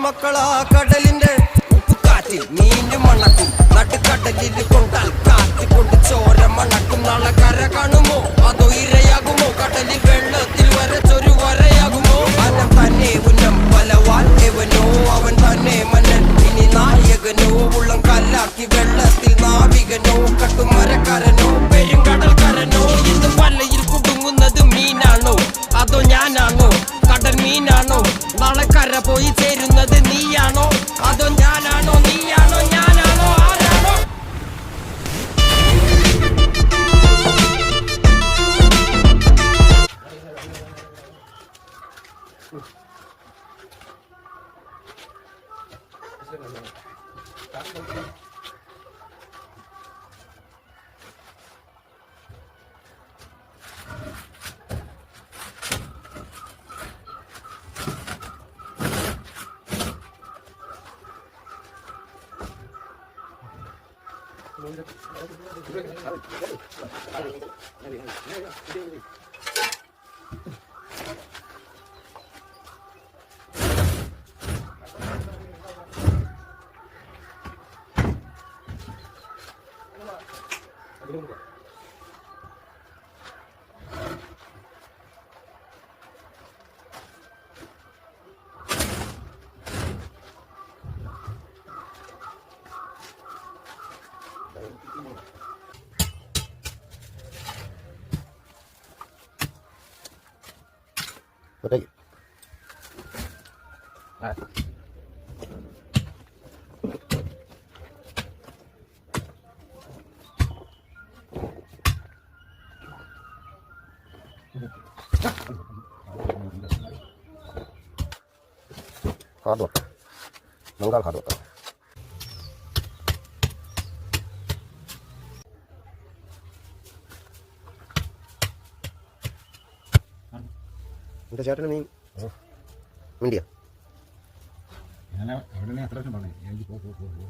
മക്കളാ കടലിന്റെ ഉപ്പുകാറ്റിൽ മീന് മണക്കും നടുക്കടലിൽ കൊണ്ടാൽ കാറ്റ് കൊണ്ട് ചോര മണക്കും. നാളെ കര കാണുമോ അതോ ഇരയാകുമോ? കടലിൽ വെള്ളത്തിൽ വരച്ചൊരു വരയാകുമോ? അനം തന്നെ ഉന്നം പലവാൻ എവനോ അവൻ തന്നെ മന്നൻ ഇനി നായകനോ. ഉള്ളം കല്ലാക്കി വെള്ളത്തിൽ നാവികനോ കട്ടുമരക്കാരനോ പെരുങ്കടൽക്കാരനോ. ഇന്ന് വലയിൽ കുടുങ്ങുന്നത് മീനാണോ അതോ ഞാനാണോ? കടൽ മീനാണോ? നാളെ കര പോയി ചേരുന്നത് നീയാണോ അതോ ഞാനാണോ? നീയാണോ ഞാനാണോ ആരാണോ? Đây. Đây. Hard work. Nanggal hard work. Udah ചേട്ടന് നീ മിണ്ടിയ ഞാൻ അവിടെ അത്ര പറഞ്ഞു